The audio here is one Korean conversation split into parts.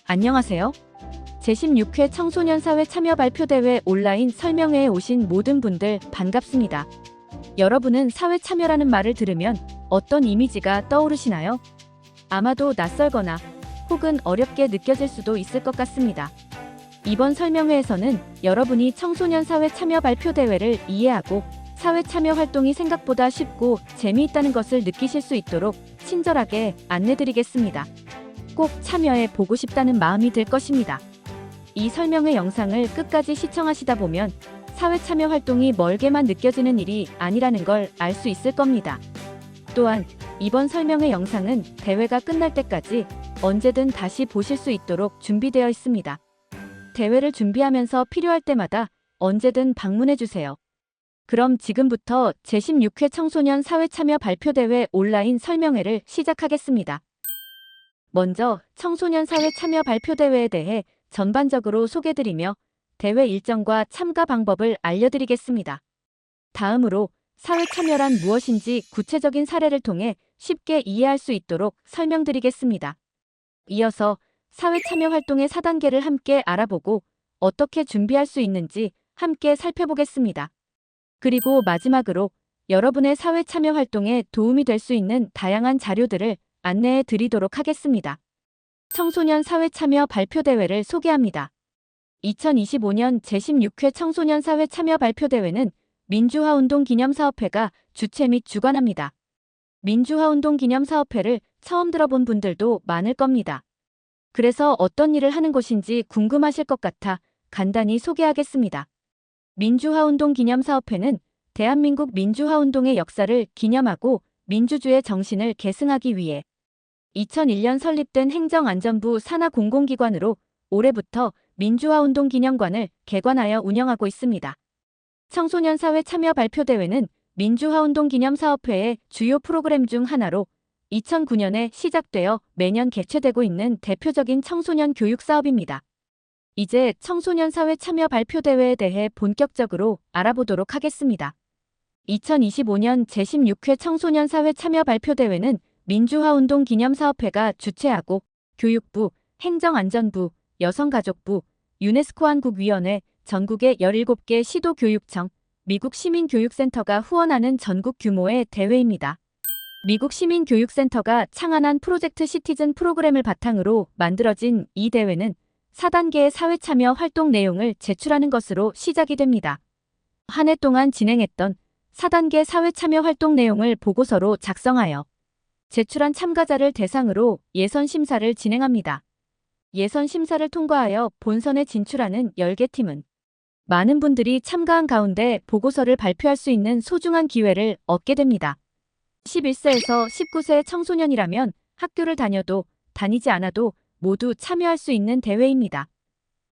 안녕하세요. 제16회 청소년 사회 참여 발표대회 온라인 설명회에 오신 모든 분들 반갑습니다. 여러분은 사회 참여라는 말을 들으면 어떤 이미지가 떠오르시나요? 아마도 낯설거나 혹은 어렵게 느껴질 수도 있을 것 같습니다. 이번 설명회에서는 여러분이 청소년 사회 참여 발표대회를 이해하고 사회 참여 활동이 생각보다 쉽고 재미있다는 것을 느끼실 수 있도록 친절하게 안내드리겠습니다. 꼭 참여해 보고 싶다는 마음이 들 것입니다. 이 설명회 영상을 끝까지 시청하시다 보면 사회 참여 활동이 멀게만 느껴지는 일이 아니라는 걸 알 수 있을 겁니다. 또한 이번 설명회 영상은 대회가 끝날 때까지 언제든 다시 보실 수 있도록 준비되어 있습니다. 대회를 준비하면서 필요할 때마다 언제든 방문해 주세요. 그럼 지금부터 제16회 청소년 사회 참여 발표대회 온라인 설명회를 시작하겠습니다. 먼저 청소년 사회 참여 발표대회에 대해 전반적으로 소개드리며 대회 일정과 참가 방법을 알려드리겠습니다. 다음으로 사회 참여란 무엇인지 구체적인 사례를 통해 쉽게 이해할 수 있도록 설명드리겠습니다. 이어서 사회 참여 활동의 4단계를 함께 알아보고 어떻게 준비할 수 있는지 함께 살펴보겠습니다. 그리고 마지막으로 여러분의 사회 참여 활동에 도움이 될 수 있는 다양한 자료들을 안내해 드리도록 하겠습니다. 청소년 사회 참여 발표대회를 소개합니다. 2025년 제16회 청소년 사회 참여 발표대회는 민주화운동 기념사업회가 주최 및 주관합니다. 민주화운동 기념사업회를 처음 들어본 분들도 많을 겁니다. 그래서 어떤 일을 하는 곳인지 궁금하실 것 같아 간단히 소개하겠습니다. 민주화운동 기념사업회는 대한민국 민주화운동의 역사를 기념하고 민주주의 정신을 계승하기 위해 2001년 설립된 행정안전부 산하 공공기관으로 올해부터 민주화운동 기념관을 개관하여 운영하고 있습니다. 청소년 사회 참여 발표대회는 민주화운동 기념사업회의 주요 프로그램 중 하나로 2009년에 시작되어 매년 개최되고 있는 대표적인 청소년 교육 사업입니다. 이제 청소년 사회 참여 발표대회에 대해 본격적으로 알아보도록 하겠습니다. 2025년 제16회 청소년 사회 참여 발표대회는 민주화운동 기념사업회가 주최하고 교육부, 행정안전부, 여성가족부, 유네스코 한국위원회, 전국의 17개 시도교육청, 미국 시민교육센터가 후원하는 전국 규모의 대회입니다. 미국 시민교육센터가 창안한 프로젝트 시티즌 프로그램을 바탕으로 만들어진 이 대회는 4단계의 사회 참여 활동 내용을 제출하는 것으로 시작이 됩니다. 한 해 동안 진행했던 4단계 사회 참여 활동 내용을 보고서로 작성하여 제출한 참가자를 대상으로 예선 심사를 진행합니다. 예선 심사를 통과하여 본선에 진출하는 10개 팀은 많은 분들이 참가한 가운데 보고서를 발표할 수 있는 소중한 기회를 얻게 됩니다. 11세에서 19세의 청소년이라면 학교를 다녀도 다니지 않아도 모두 참여할 수 있는 대회입니다.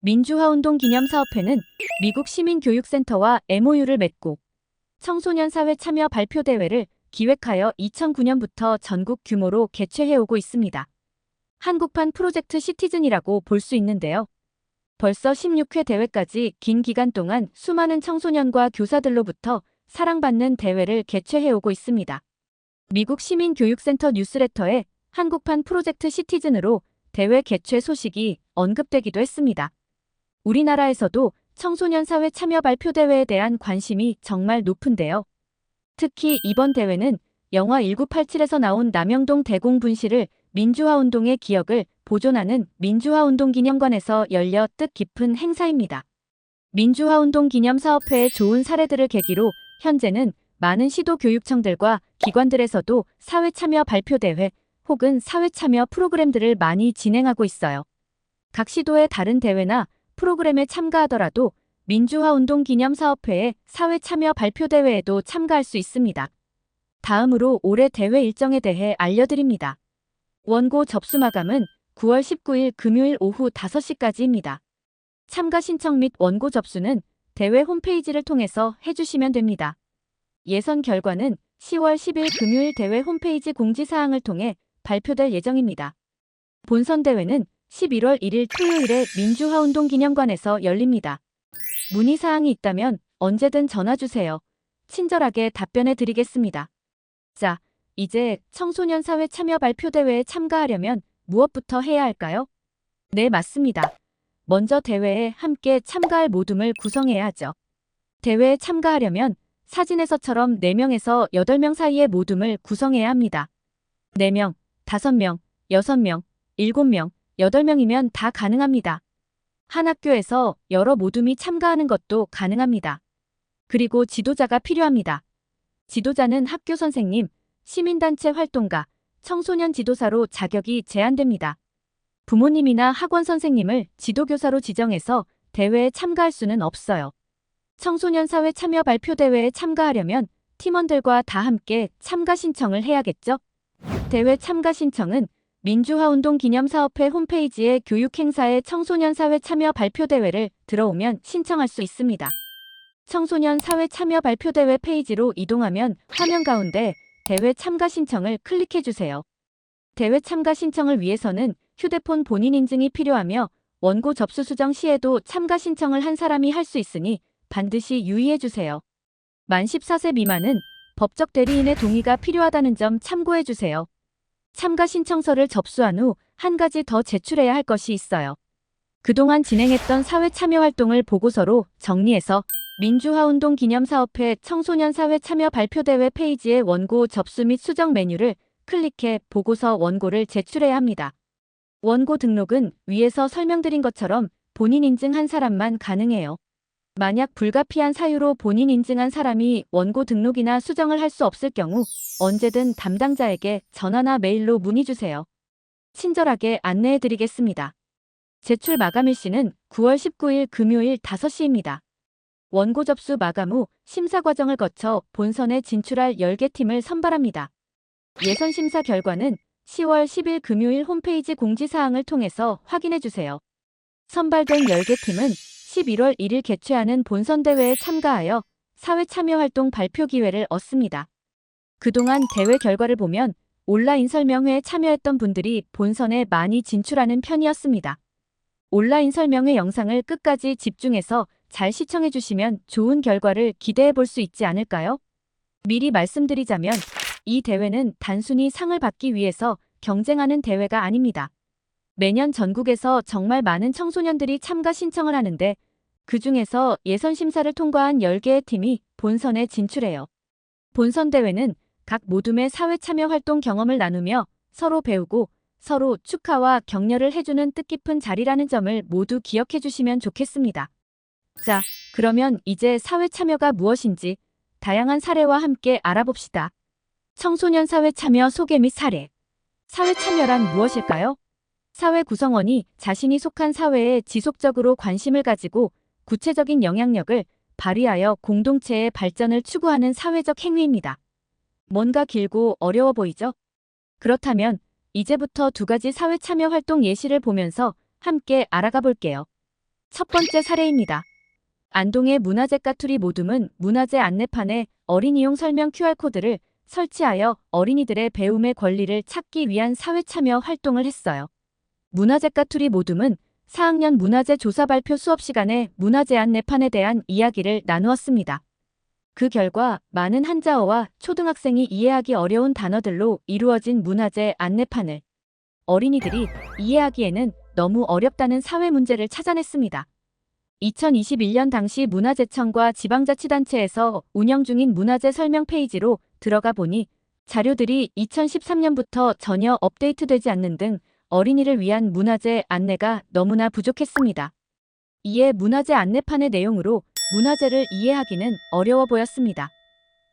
민주화운동 기념사업회는 미국 시민교육센터와 MOU를 맺고 청소년 사회 참여 발표대회를 기획하여 2009년부터 전국 규모로 개최해오고 있습니다. 한국판 프로젝트 시티즌이라고 볼 수 있는데요. 벌써 16회 대회까지 긴 기간 동안 수많은 청소년과 교사들로부터 사랑받는 대회를 개최해오고 있습니다. 미국 시민교육센터 뉴스레터에 한국판 프로젝트 시티즌으로 대회 개최 소식이 언급되기도 했습니다. 우리나라에서도 청소년 사회 참여 발표대회에 대한 관심이 정말 높은데요. 특히 이번 대회는 영화 1987에서 나온 남영동 대공분실을 민주화운동의 기억을 보존하는 민주화운동 기념관에서 열려 뜻깊은 행사입니다. 민주화운동 기념사업회의 좋은 사례들을 계기로 현재는 많은 시도교육청들과 기관들에서도 사회참여 발표대회 혹은 사회참여 프로그램들을 많이 진행하고 있어요. 각 시도의 다른 대회나 프로그램에 참가하더라도 민주화운동 기념사업회의 사회참여 발표대회에도 참가할 수 있습니다. 다음으로 올해 대회 일정에 대해 알려드립니다. 원고 접수 마감은 9월 19일 금요일 오후 5시까지입니다. 참가 신청 및 원고 접수는 대회 홈페이지를 통해서 해주시면 됩니다. 예선 결과는 10월 10일 금요일 대회 홈페이지 공지사항을 통해 발표될 예정입니다. 본선 대회는 11월 1일 토요일에 민주화운동 기념관에서 열립니다. 문의사항이 있다면 언제든 전화주세요. 친절하게 답변해 드리겠습니다. 자, 이제 청소년 사회 참여 발표 대회에 참가하려면 무엇부터 해야 할까요? 네, 맞습니다. 먼저 대회에 함께 참가할 모둠을 구성해야 하죠. 대회에 참가하려면 사진에서처럼 4명에서 8명 사이의 모둠을 구성해야 합니다. 4명, 5명, 6명, 7명, 8명이면 다 가능합니다. 한 학교에서 여러 모둠이 참가하는 것도 가능합니다. 그리고 지도자가 필요합니다. 지도자는 학교 선생님, 시민단체 활동가, 청소년 지도사로 자격이 제한됩니다. 부모님이나 학원 선생님을 지도교사로 지정해서 대회에 참가할 수는 없어요. 청소년 사회 참여 발표 대회에 참가하려면 팀원들과 다 함께 참가 신청을 해야겠죠? 대회 참가 신청은 민주화운동기념사업회 홈페이지에 교육행사에 청소년 사회 참여 발표 대회를 들어오면 신청할 수 있습니다. 청소년 사회 참여 발표 대회 페이지로 이동하면 화면 가운데 대회 참가 신청을 클릭해주세요. 대회 참가 신청을 위해서는 휴대폰 본인 인증이 필요하며 원고 접수 수정 시에도 참가 신청을 한 사람이 할 수 있으니 반드시 유의해주세요. 만 14세 미만은 법적 대리인의 동의가 필요하다는 점 참고해주세요. 참가 신청서를 접수한 후 한 가지 더 제출해야 할 것이 있어요. 그동안 진행했던 사회 참여 활동을 보고서로 정리해서 민주화운동기념사업회 청소년 사회 참여 발표대회 페이지의 원고 접수 및 수정 메뉴를 클릭해 보고서 원고를 제출해야 합니다. 원고 등록은 위에서 설명드린 것처럼 본인 인증한 사람만 가능해요. 만약 불가피한 사유로 본인 인증한 사람이 원고 등록이나 수정을 할 수 없을 경우 언제든 담당자에게 전화나 메일로 문의주세요. 친절하게 안내해드리겠습니다. 제출 마감일시는 9월 19일 금요일 5시입니다. 원고 접수 마감 후 심사 과정을 거쳐 본선에 진출할 10개 팀을 선발합니다. 예선 심사 결과는 10월 10일 금요일 홈페이지 공지사항을 통해서 확인해주세요. 선발된 10개 팀은 11월 1일 개최하는 본선대회에 참가하여 사회 참여활동 발표 기회를 얻습니다. 그동안 대회 결과를 보면 온라인 설명회에 참여했던 분들이 본선에 많이 진출하는 편이었습니다. 온라인 설명회 영상을 끝까지 집중해서 잘 시청해 주시면 좋은 결과를 기대해 볼 수 있지 않을까요? 미리 말씀드리자면 이 대회는 단순히 상을 받기 위해서 경쟁하는 대회가 아닙니다. 매년 전국에서 정말 많은 청소년들이 참가 신청을 하는데 그 중에서 예선 심사를 통과한 10개의 팀이 본선에 진출해요. 본선 대회는 각 모둠의 사회 참여 활동 경험을 나누며 서로 배우고 서로 축하와 격려를 해주는 뜻깊은 자리라는 점을 모두 기억해 주시면 좋겠습니다. 자, 그러면 이제 사회 참여가 무엇인지 다양한 사례와 함께 알아봅시다. 청소년 사회 참여 소개 및 사례. 사회 참여란 무엇일까요? 사회 구성원이 자신이 속한 사회에 지속적으로 관심을 가지고 구체적인 영향력을 발휘하여 공동체의 발전을 추구하는 사회적 행위입니다. 뭔가 길고 어려워 보이죠? 그렇다면 이제부터 2가지 사회 참여 활동 예시를 보면서 함께 알아가 볼게요. 첫 번째 사례입니다. 안동의 문화재 까투리 모둠은 문화재 안내판에 어린이용 설명 QR코드를 설치하여 어린이들의 배움의 권리를 찾기 위한 사회 참여 활동을 했어요. 문화재 까투리 모둠은 4학년 문화재 조사 발표 수업 시간에 문화재 안내판에 대한 이야기를 나누었습니다. 그 결과 많은 한자어와 초등학생이 이해하기 어려운 단어들로 이루어진 문화재 안내판을 어린이들이 이해하기에는 너무 어렵다는 사회 문제를 찾아냈습니다. 2021년 당시 문화재청과 지방자치단체에서 운영 중인 문화재 설명 페이지로 들어가 보니 자료들이 2013년부터 전혀 업데이트되지 않는 등 어린이를 위한 문화재 안내가 너무나 부족했습니다. 이에 문화재 안내판의 내용으로 문화재를 이해하기는 어려워 보였습니다.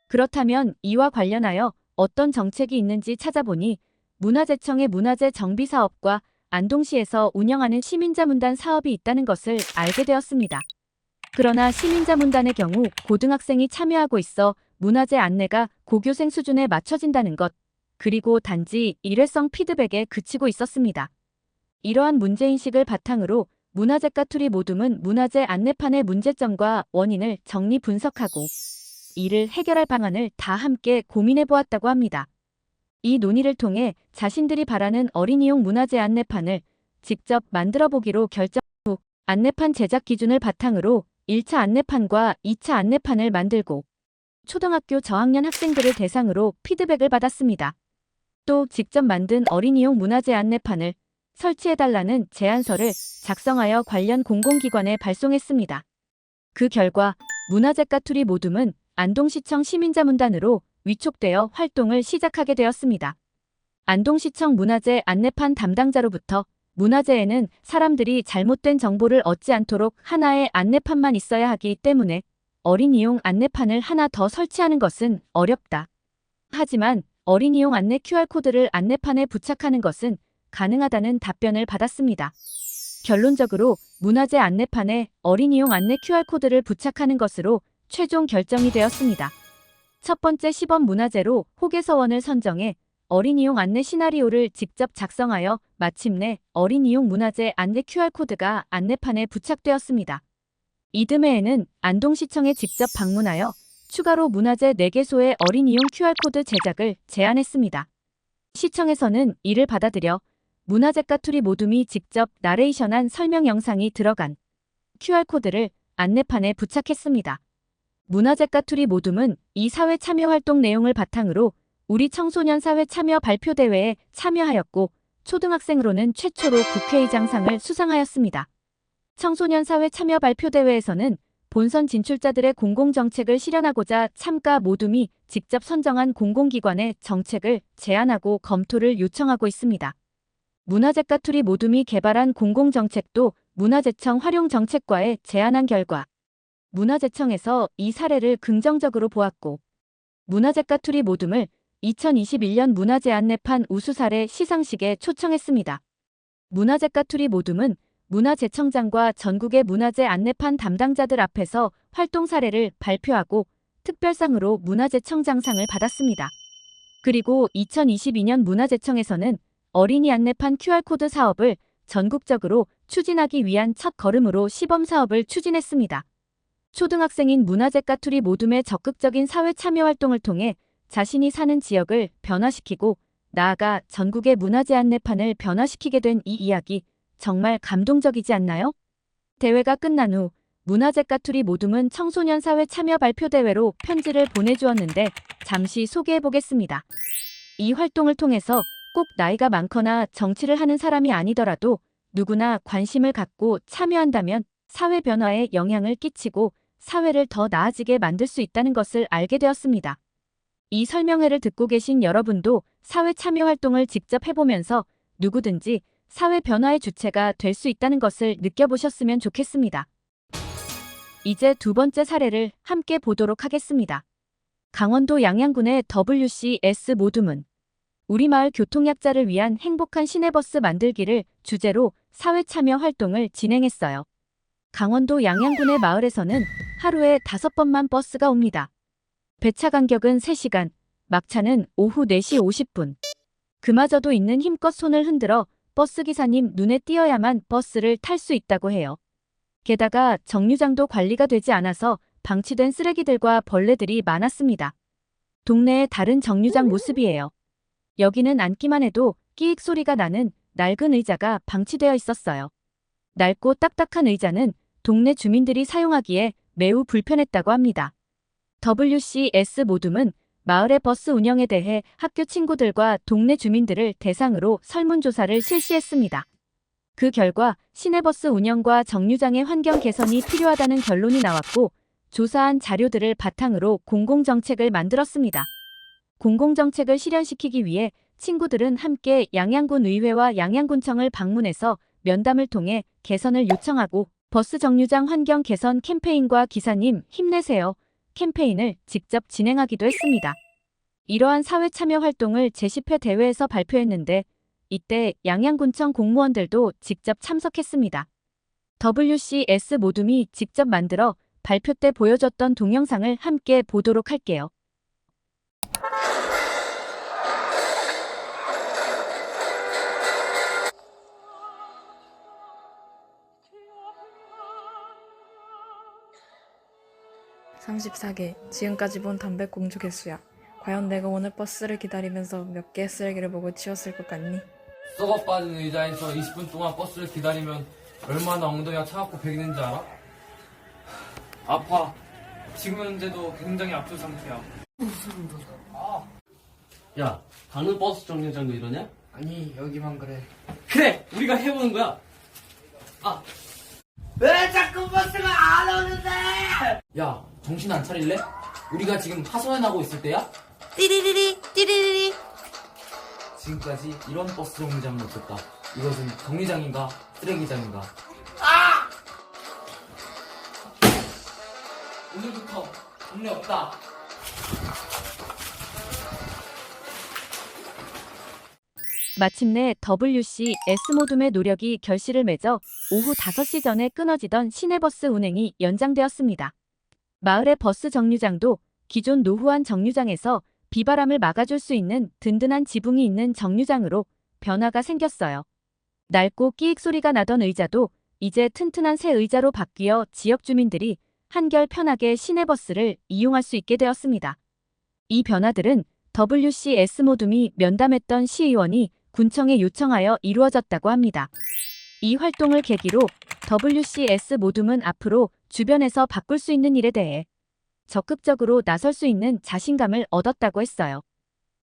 그렇다면 이와 관련하여 어떤 정책이 있는지 찾아보니 문화재청의 문화재 정비 사업과 안동시에서 운영하는 시민자문단 사업이 있다는 것을 알게 되었습니다. 그러나 시민자문단의 경우 고등학생이 참여하고 있어 문화재 안내가 고교생 수준에 맞춰진다는 것, 그리고 단지 일회성 피드백에 그치고 있었습니다. 이러한 문제인식을 바탕으로 문화재 까투리 모둠은 문화재 안내판의 문제점과 원인을 정리 분석하고 이를 해결할 방안을 다 함께 고민해 보았다고 합니다. 이 논의를 통해 자신들이 바라는 어린이용 문화재 안내판을 직접 만들어 보기로 결정 후 안내판 제작 기준을 바탕으로 1차 안내판과 2차 안내판을 만들고 초등학교 저학년 학생들을 대상으로 피드백을 받았습니다. 또 직접 만든 어린이용 문화재 안내판을 설치해달라는 제안서를 작성하여 관련 공공기관에 발송했습니다. 그 결과 문화재 까투리 모둠은 안동시청 시민자문단으로 위촉되어 활동을 시작하게 되었습니다. 안동시청 문화재 안내판 담당자로부터 문화재에는 사람들이 잘못된 정보를 얻지 않도록 하나의 안내판만 있어야 하기 때문에 어린이용 안내판을 하나 더 설치하는 것은 어렵다. 하지만 어린이용 안내 QR코드를 안내판에 부착하는 것은 가능하다는 답변을 받았습니다. 결론적으로 문화재 안내판에 어린이용 안내 QR코드를 부착하는 것으로 최종 결정이 되었습니다. 첫 번째 시범 문화재로 호계서원을 선정해 어린이용 안내 시나리오를 직접 작성하여 마침내 어린이용 문화재 안내 QR코드가 안내판에 부착되었습니다. 이듬해에는 안동시청에 직접 방문하여 추가로 문화재 4개소의 어린이용 QR코드 제작을 제안했습니다. 시청에서는 이를 받아들여 문화재 까투리 모둠이 직접 나레이션한 설명 영상이 들어간 QR코드를 안내판에 부착했습니다. 문화재 까투리 모둠은 이 사회 참여 활동 내용을 바탕으로 우리 청소년 사회 참여 발표대회에 참여하였고 초등학생으로는 최초로 국회의장상을 수상하였습니다. 청소년 사회 참여 발표대회에서는 본선 진출자들의 공공정책을 실현하고자 참가 모둠이 직접 선정한 공공기관에 정책을 제안하고 검토를 요청하고 있습니다. 문화재 까투리 모둠이 개발한 공공정책도 문화재청 활용정책과에 제안한 결과 문화재청에서 이 사례를 긍정적으로 보았고 문화재 까투리 모둠을 2021년 문화재 안내판 우수 사례 시상식에 초청했습니다. 문화재 까투리 모둠은 문화재청장과 전국의 문화재 안내판 담당자들 앞에서 활동 사례를 발표하고 특별상으로 문화재청장상을 받았습니다. 그리고 2022년 문화재청에서는 어린이 안내판 QR코드 사업을 전국적으로 추진하기 위한 첫 걸음으로 시범 사업을 추진했습니다. 초등학생인 문화재 까투리 모둠의 적극적인 사회 참여 활동을 통해 자신이 사는 지역을 변화시키고 나아가 전국의 문화재 안내판을 변화시키게 된 이 이야기 정말 감동적이지 않나요? 대회가 끝난 후 문화재 까투리 모둠은 청소년 사회 참여 발표대회로 편지를 보내주었는데 잠시 소개해보겠습니다. 이 활동을 통해서 꼭 나이가 많거나 정치를 하는 사람이 아니더라도 누구나 관심을 갖고 참여한다면 사회 변화에 영향을 끼치고 사회를 더 나아지게 만들 수 있다는 것을 알게 되었습니다. 이 설명회를 듣고 계신 여러분도 사회 참여 활동을 직접 해보면서 누구든지 사회 변화의 주체가 될 수 있다는 것을 느껴보셨으면 좋겠습니다. 이제 두 번째 사례를 함께 보도록 하겠습니다. 강원도 양양군의 WCS 모둠은 우리 마을 교통약자를 위한 행복한 시내버스 만들기를 주제로 사회 참여 활동을 진행했어요. 강원도 양양군의 마을에서는 하루에 5번만 버스가 옵니다. 배차 간격은 3시간, 막차는 오후 4시 50분. 그마저도 있는 힘껏 손을 흔들어 버스기사님 눈에 띄어야만 버스를 탈 수 있다고 해요. 게다가 정류장도 관리가 되지 않아서 방치된 쓰레기들과 벌레들이 많았습니다. 동네의 다른 정류장 모습이에요. 여기는 앉기만 해도 끼익 소리가 나는 낡은 의자가 방치되어 있었어요. 낡고 딱딱한 의자는 동네 주민들이 사용하기에 매우 불편했다고 합니다. WCS 모둠은 마을의 버스 운영에 대해 학교 친구들과 동네 주민들을 대상으로 설문조사를 실시했습니다. 그 결과 시내버스 운영과 정류장의 환경 개선이 필요하다는 결론이 나왔고 조사한 자료들을 바탕으로 공공정책을 만들었습니다. 공공정책을 실현시키기 위해 친구들은 함께 양양군 의회와 양양군청을 방문해서 면담을 통해 개선을 요청하고 버스 정류장 환경 개선 캠페인과 기사님 힘내세요 캠페인을 직접 진행하기도 했습니다. 이러한 사회 참여 활동을 제10회 대회에서 발표했는데 이때 양양군청 공무원들도 직접 참석했습니다. WCS 모둠이 직접 만들어 발표 때 보여줬던 동영상을 함께 보도록 할게요. (34개) 지금까지 본 담배꽁초 개수야. 과연 내가 오늘 버스를 기다리면서 몇 개의 쓰레기를 보고 치웠을 것 같니? 썩어 빠진 의자에서 20분 동안 버스를 기다리면 얼마나 엉덩이가 차갑고 베기는지 알아? 아파. 지금 현재도 굉장히 아픈 상태야. 야, 다른 버스 정류장도 이러냐? 아니, 여기만 그래. 그래! 우리가 해보는 거야! 왜 자꾸 버스가 안 오는데? 야, 정신 안 차릴래? 우리가 지금 하소연하고 있을 때야? 띠리리리 띠리리리. 지금까지 이런 버스 정류장은 없었다. 이것은 정류장인가 쓰레기장인가? 오늘부터 동네 없다. 마침내 WC S모둠의 노력이 결실을 맺어 오후 5시 전에 끊어지던 시내버스 운행이 연장되었습니다. 마을의 버스 정류장도 기존 노후한 정류장에서 비바람을 막아줄 수 있는 든든한 지붕이 있는 정류장으로 변화가 생겼어요. 낡고 끼익 소리가 나던 의자도 이제 튼튼한 새 의자로 바뀌어 지역 주민들이 한결 편하게 시내버스를 이용할 수 있게 되었습니다. 이 변화들은 WCS 모둠이 면담했던 시의원이 군청에 요청하여 이루어졌다고 합니다. 이 활동을 계기로 WCS 모둠은 앞으로 주변에서 바꿀 수 있는 일에 대해 적극적으로 나설 수 있는 자신감을 얻었다고 했어요.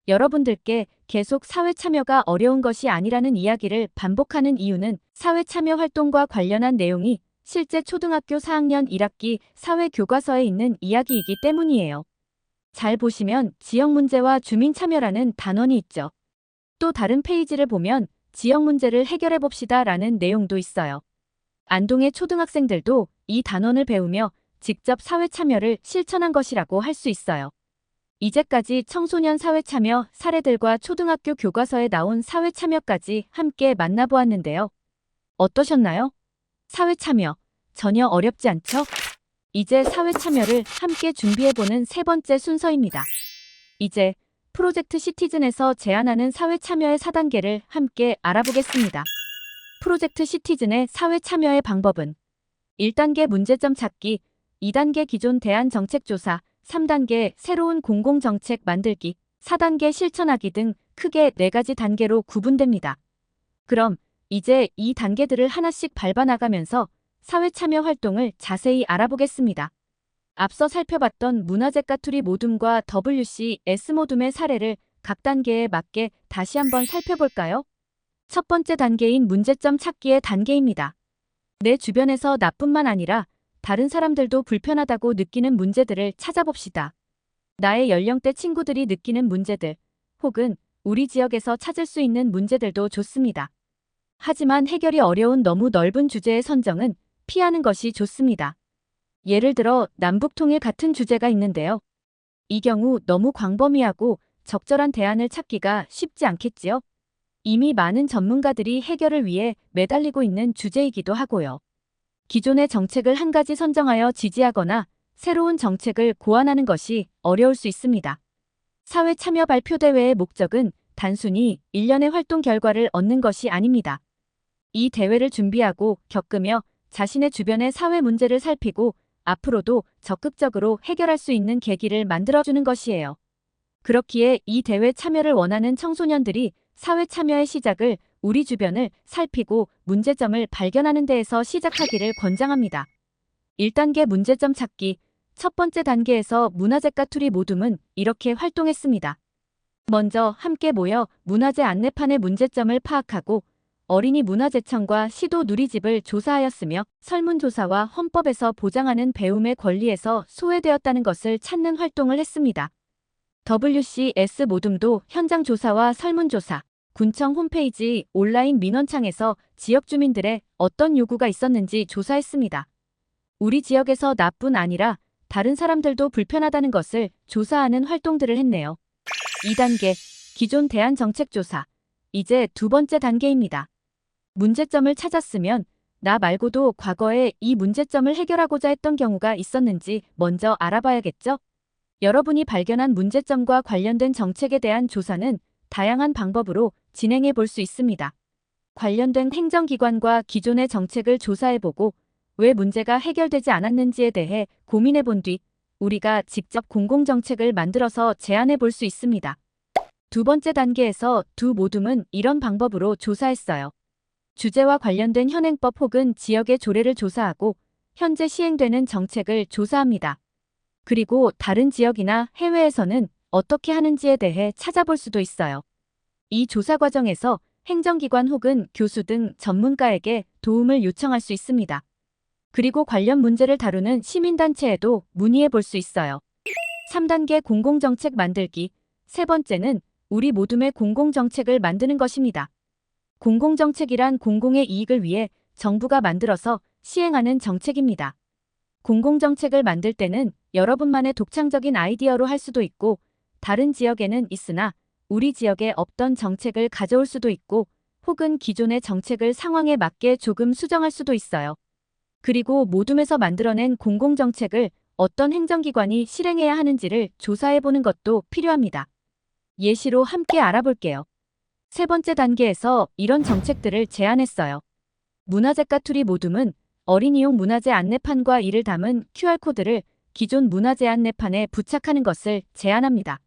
여러분들께 계속 사회 참여가 어려운 것이 아니라는 이야기를 반복하는 이유는 사회 참여 활동과 관련한 내용이 실제 초등학교 4학년 1학기 사회 교과서에 있는 이야기이기 때문이에요. 잘 보시면 지역 문제와 주민 참여라는 단원이 있죠. 또 다른 페이지를 보면 지역 문제를 해결해 봅시다 라는 내용도 있어요. 안동의 초등학생들도 이 단원을 배우며 직접 사회 참여를 실천한 것이라고 할 수 있어요. 이제까지 청소년 사회 참여 사례들과 초등학교 교과서에 나온 사회 참여까지 함께 만나보았는데요. 어떠셨나요? 사회 참여 전혀 어렵지 않죠? 이제 사회 참여를 함께 준비해보는 세 번째 순서입니다. 이제 프로젝트 시티즌에서 제안하는 사회 참여의 4단계를 함께 알아보겠습니다. 프로젝트 시티즌의 사회 참여의 방법은 1단계 문제점 찾기, 2단계 기존 대안 정책 조사, 3단계 새로운 공공정책 만들기, 4단계 실천하기 등 크게 4가지 단계로 구분됩니다. 그럼 이제 이 단계들을 하나씩 밟아나가면서 사회 참여 활동을 자세히 알아보겠습니다. 앞서 살펴봤던 문화재 까투리 모둠과 WCS 모둠의 사례를 각 단계에 맞게 다시 한번 살펴볼까요? 첫 번째 단계인 문제점 찾기의 단계입니다. 내 주변에서 나뿐만 아니라 다른 사람들도 불편하다고 느끼는 문제들을 찾아봅시다. 나의 연령대 친구들이 느끼는 문제들, 혹은 우리 지역에서 찾을 수 있는 문제들도 좋습니다. 하지만 해결이 어려운 너무 넓은 주제의 선정은 피하는 것이 좋습니다. 예를 들어 남북통일 같은 주제가 있는데요. 이 경우 너무 광범위하고 적절한 대안을 찾기가 쉽지 않겠지요? 이미 많은 전문가들이 해결을 위해 매달리고 있는 주제이기도 하고요. 기존의 정책을 한 가지 선정하여 지지하거나 새로운 정책을 고안하는 것이 어려울 수 있습니다. 사회 참여 발표대회의 목적은 단순히 일련의 활동 결과를 얻는 것이 아닙니다. 이 대회를 준비하고 겪으며 자신의 주변의 사회 문제를 살피고 앞으로도 적극적으로 해결할 수 있는 계기를 만들어주는 것이에요. 그렇기에 이 대회 참여를 원하는 청소년들이 사회 참여의 시작을 우리 주변을 살피고 문제점을 발견하는 데에서 시작하기를 권장합니다. 1단계 문제점 찾기. 첫 번째 단계에서 문화재 까투리 모둠은 이렇게 활동했습니다. 먼저 함께 모여 문화재 안내판의 문제점을 파악하고 어린이 문화재청과 시도 누리집을 조사하였으며 설문조사와 헌법에서 보장하는 배움의 권리에서 소외되었다는 것을 찾는 활동을 했습니다. WCS 모둠도 현장 조사와 설문조사, 군청 홈페이지 온라인 민원창에서 지역 주민들의 어떤 요구가 있었는지 조사했습니다. 우리 지역에서 나뿐 아니라 다른 사람들도 불편하다는 것을 조사하는 활동들을 했네요. 2단계 기존 대안 정책 조사. 이제 두 번째 단계입니다. 문제점을 찾았으면 나 말고도 과거에 이 문제점을 해결하고자 했던 경우가 있었는지 먼저 알아봐야겠죠? 여러분이 발견한 문제점과 관련된 정책에 대한 조사는 다양한 방법으로 진행해 볼 수 있습니다. 관련된 행정기관과 기존의 정책을 조사해보고 왜 문제가 해결되지 않았는지에 대해 고민해 본 뒤 우리가 직접 공공정책을 만들어서 제안해 볼 수 있습니다. 두 번째 단계에서 두 모둠은 이런 방법으로 조사했어요. 주제와 관련된 현행법 혹은 지역의 조례를 조사하고 현재 시행되는 정책을 조사합니다. 그리고 다른 지역이나 해외에서는 어떻게 하는지에 대해 찾아볼 수도 있어요. 이 조사 과정에서 행정기관 혹은 교수 등 전문가에게 도움을 요청할 수 있습니다. 그리고 관련 문제를 다루는 시민단체에도 문의해 볼 수 있어요. 3단계 공공정책 만들기. 세 번째는 우리 모둠의 공공정책을 만드는 것입니다. 공공정책이란 공공의 이익을 위해 정부가 만들어서 시행하는 정책입니다. 공공정책을 만들 때는 여러분만의 독창적인 아이디어로 할 수도 있고, 다른 지역에는 있으나 우리 지역에 없던 정책을 가져올 수도 있고, 혹은 기존의 정책을 상황에 맞게 조금 수정할 수도 있어요. 그리고 모둠에서 만들어낸 공공정책을 어떤 행정기관이 실행해야 하는지를 조사해보는 것도 필요합니다. 예시로 함께 알아볼게요. 세 번째 단계에서 이런 정책들을 제안했어요. 문화재 까투리 모둠은 어린이용 문화재 안내판과 이를 담은 QR코드를 기존 문화재 안내판에 부착하는 것을 제안합니다.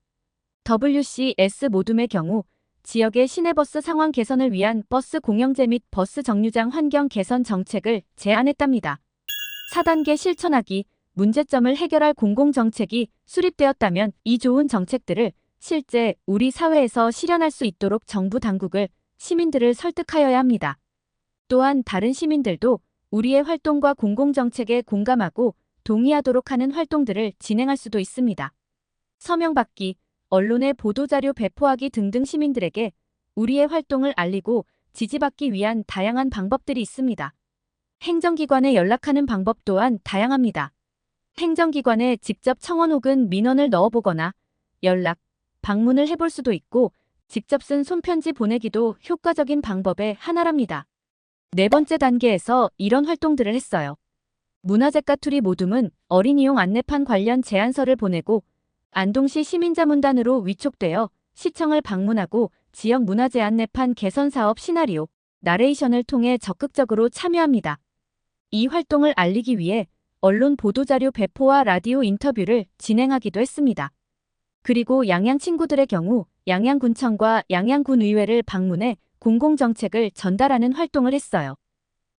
WCS 모둠의 경우 지역의 시내버스 상황 개선을 위한 버스 공영제 및 버스 정류장 환경 개선 정책을 제안했답니다. 4단계 실천하기. 문제점을 해결할 공공정책이 수립되었다면 이 좋은 정책들을 실제 우리 사회에서 실현할 수 있도록 정부 당국을, 시민들을 설득하여야 합니다. 또한 다른 시민들도 우리의 활동과 공공정책에 공감하고 동의하도록 하는 활동들을 진행할 수도 있습니다. 서명받기, 언론에 보도자료 배포하기 등등 시민들에게 우리의 활동을 알리고 지지받기 위한 다양한 방법들이 있습니다. 행정기관에 연락하는 방법 또한 다양합니다. 행정기관에 직접 청원 혹은 민원을 넣어보거나 연락, 방문을 해볼 수도 있고 직접 쓴 손편지 보내기도 효과적인 방법의 하나랍니다. 네 번째 단계에서 이런 활동들을 했어요. 문화재 까투리 모둠은 어린이용 안내판 관련 제안서를 보내고 안동시 시민자문단으로 위촉되어 시청을 방문하고 지역 문화재 안내판 개선 사업 시나리오, 나레이션을 통해 적극적으로 참여합니다. 이 활동을 알리기 위해 언론 보도자료 배포와 라디오 인터뷰를 진행하기도 했습니다. 그리고 양양 친구들의 경우 양양군청과 양양군의회를 방문해 공공정책을 전달하는 활동을 했어요.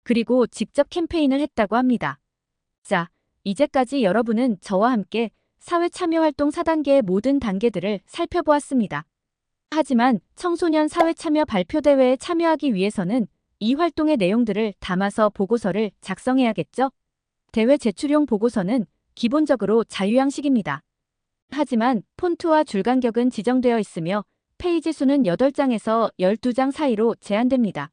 그리고 직접 캠페인을 했다고 합니다. 자, 이제까지 여러분은 저와 함께 사회참여활동 4단계의 모든 단계들을 살펴보았습니다. 하지만 청소년 사회참여 발표대회에 참여하기 위해서는 이 활동의 내용들을 담아서 보고서를 작성해야겠죠? 대회 제출용 보고서는 기본적으로 자유양식입니다. 하지만 폰트와 줄 간격은 지정되어 있으며 페이지 수는 8장에서 12장 사이로 제한됩니다.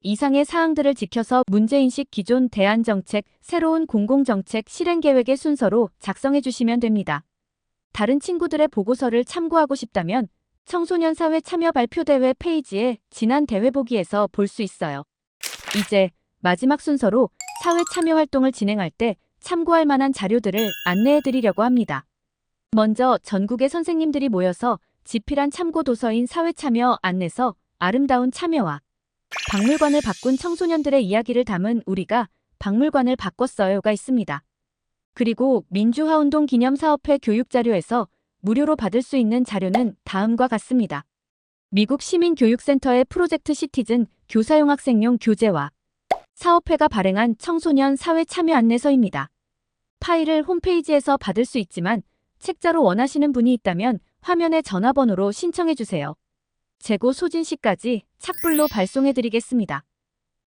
이상의 사항들을 지켜서 문제인식 기존 대안정책, 새로운 공공정책 실행계획의 순서로 작성해 주시면 됩니다. 다른 친구들의 보고서를 참고하고 싶다면 청소년 사회 참여 발표대회 페이지에 지난 대회 보기에서 볼 수 있어요. 이제 마지막 순서로 사회 참여 활동을 진행할 때 참고할 만한 자료들을 안내해 드리려고 합니다. 먼저 전국의 선생님들이 모여서 집필한 참고 도서인 사회참여 안내서, 아름다운 참여와 박물관을 바꾼 청소년들의 이야기를 담은 우리가 박물관을 바꿨어요가 있습니다. 그리고 민주화운동 기념사업회 교육자료에서 무료로 받을 수 있는 자료는 다음과 같습니다. 미국 시민교육센터의 프로젝트 시티즌 교사용 학생용 교재와 사업회가 발행한 청소년 사회 참여 안내서입니다. 파일을 홈페이지에서 받을 수 있지만 책자로 원하시는 분이 있다면 화면의 전화번호로 신청해 주세요. 재고 소진 시까지 착불로 발송해 드리겠습니다.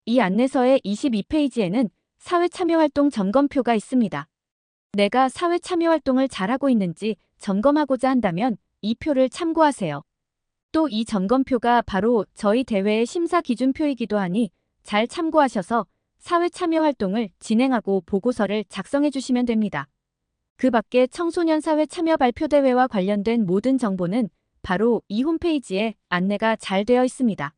이 안내서의 22페이지에는 사회 참여 활동 점검표가 있습니다. 내가 사회 참여 활동을 잘하고 있는지 점검하고자 한다면 이 표를 참고하세요. 또 이 점검표가 바로 저희 대회의 심사 기준표이기도 하니 잘 참고하셔서 사회 참여 활동을 진행하고 보고서를 작성해 주시면 됩니다. 그 밖에 청소년 사회 참여 발표대회와 관련된 모든 정보는 바로 이 홈페이지에 안내가 잘 되어 있습니다.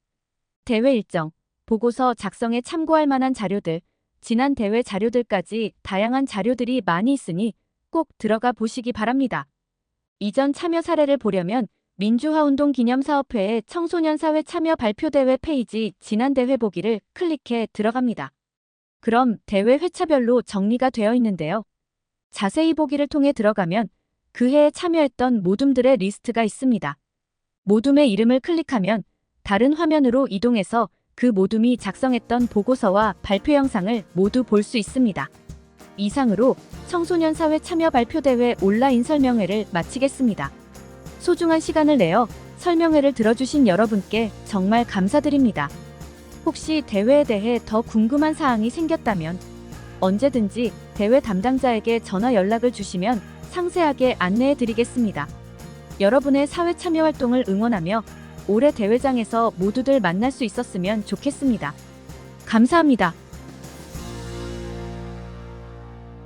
대회 일정, 보고서 작성에 참고할 만한 자료들, 지난 대회 자료들까지 다양한 자료들이 많이 있으니 꼭 들어가 보시기 바랍니다. 이전 참여 사례를 보려면 민주화운동 기념사업회의 청소년 사회 참여 발표대회 페이지 지난 대회 보기를 클릭해 들어갑니다. 그럼 대회 회차별로 정리가 되어 있는데요. 자세히 보기를 통해 들어가면 그 해에 참여했던 모둠들의 리스트가 있습니다. 모둠의 이름을 클릭하면 다른 화면으로 이동해서 그 모둠이 작성했던 보고서와 발표 영상을 모두 볼 수 있습니다. 이상으로 청소년 사회 참여 발표대회 온라인 설명회를 마치겠습니다. 소중한 시간을 내어 설명회를 들어주신 여러분께 정말 감사드립니다. 혹시 대회에 대해 더 궁금한 사항이 생겼다면 언제든지 대회 담당자에게 전화 연락을 주시면 상세하게 안내해 드리겠습니다. 여러분의 사회 참여 활동을 응원하며 올해 대회장에서 모두들 만날 수 있었으면 좋겠습니다. 감사합니다.